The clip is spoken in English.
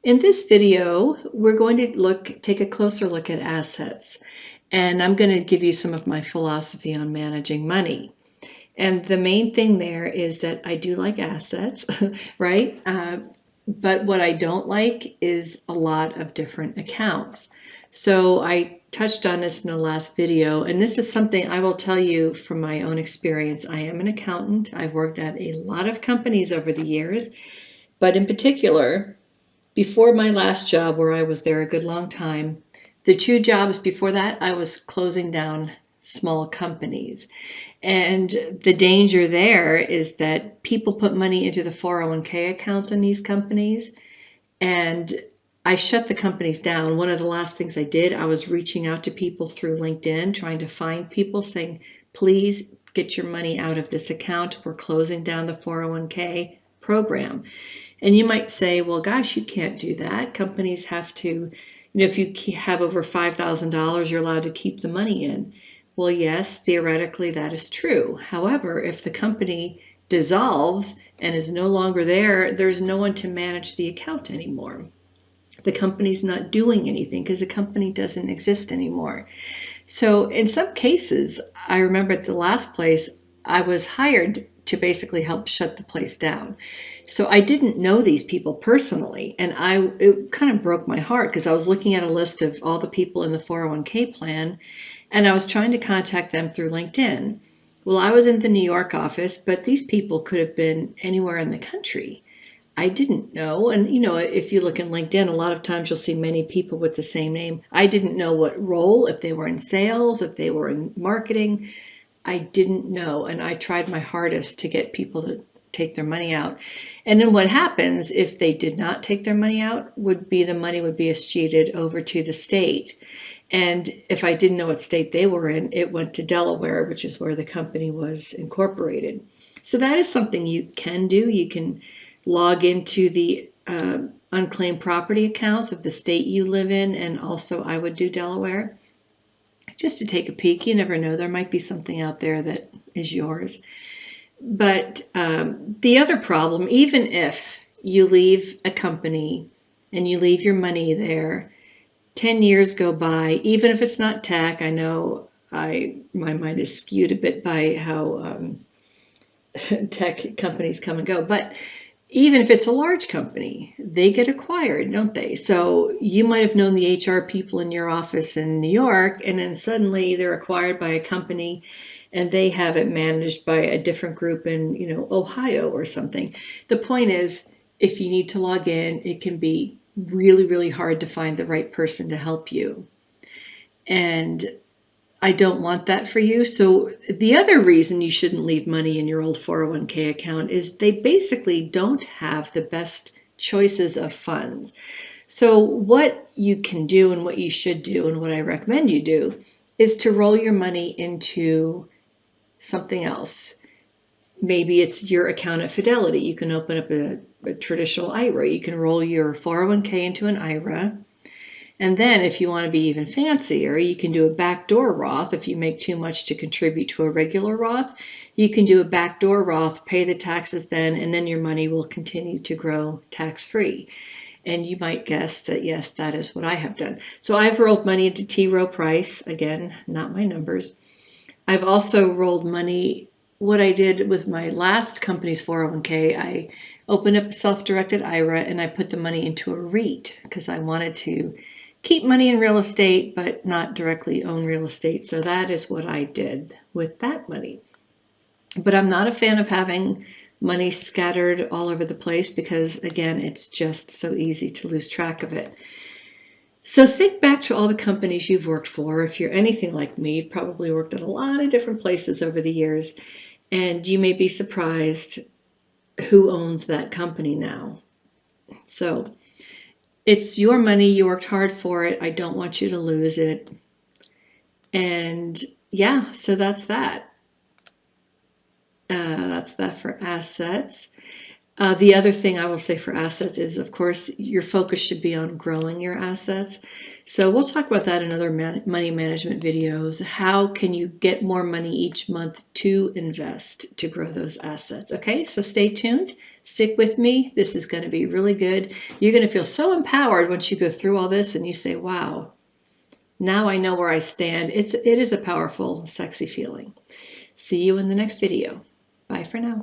In this video, we're going to take a closer look at assets, and I'm going to give you some of my philosophy on managing money. And the main thing there is that I do like assets, right? But what I don't like is a lot of different accounts. So I touched on this in the last video, and this is something I will tell you from my own experience. I am an accountant. I've worked at a lot of companies over the years, but in particular, before my last job, where I was there a good long time, the 2 jobs before that, I was closing down small companies. And the danger there is that people put money into the 401k accounts in these companies, and I shut the companies down. One of the last things I did, I was reaching out to people through LinkedIn, trying to find people saying, please get your money out of this account. We're closing down the 401k program. And you might say, well, gosh, you can't do that. Companies have to, if you have over $5,000, you're allowed to keep the money in. Well, yes, theoretically that is true. However, if the company dissolves and is no longer there, there's no one to manage the account anymore. The company's not doing anything because the company doesn't exist anymore. So in some cases, I remember at the last place, I was hired to basically help shut the place down. So I didn't know these people personally, and it kind of broke my heart because I was looking at a list of all the people in the 401k plan, and I was trying to contact them through LinkedIn. Well, I was in the New York office, but these people could have been anywhere in the country. I didn't know. And, if you look in LinkedIn, a lot of times you'll see many people with the same name. I didn't know what role, if they were in sales, if they were in marketing. I didn't know. And I tried my hardest to get people to take their money out. And then what happens if they did not take their money out would be the money would be escheated over to the state. And if I didn't know what state they were in, it went to Delaware, which is where the company was incorporated. So that is something you can do. You can log into the unclaimed property accounts of the state you live in, and also I would do Delaware just to take a peek. You never know, there might be something out there that is yours. But the other problem, even if you leave a company and you leave your money there, 10 years go by, even if it's not tech. I know my mind is skewed a bit by how tech companies come and go, but even if it's a large company, they get acquired, don't they? So you might have known the HR people in your office in New York, and then suddenly they're acquired by a company and they have it managed by a different group in, Ohio or something. The point is, if you need to log in, it can be really, really hard to find the right person to help you. And I don't want that for you. So the other reason you shouldn't leave money in your old 401k account is they basically don't have the best choices of funds. So what you can do and what you should do and what I recommend you do is to roll your money into something else. Maybe it's your account at Fidelity. You can open up a traditional IRA. You can roll your 401k into an IRA. And then if you want to be even fancier, you can do a backdoor Roth. If you make too much to contribute to a regular Roth, you can do a backdoor Roth, pay the taxes then, and then your money will continue to grow tax-free. And you might guess that, yes, that is what I have done. So I've rolled money into T. Rowe Price. Again, not my numbers. I've also rolled money. What I did with my last company's 401k, I opened up a self-directed IRA and I put the money into a REIT because I wanted to keep money in real estate, but not directly own real estate. So that is what I did with that money. But I'm not a fan of having money scattered all over the place because, again, it's just so easy to lose track of it. So think back to all the companies you've worked for. If you're anything like me, you've probably worked at a lot of different places over the years, and you may be surprised who owns that company now. So it's your money. You worked hard for it. I don't want you to lose it. And yeah, so that's that. That's that for assets. The other thing I will say for assets is, of course, your focus should be on growing your assets. So we'll talk about that in other money management videos. How can you get more money each month to invest to grow those assets? Okay, so stay tuned. Stick with me. This is going to be really good. You're going to feel so empowered once you go through all this and you say, wow, now I know where I stand. It is a powerful, sexy feeling. See you in the next video. Bye for now.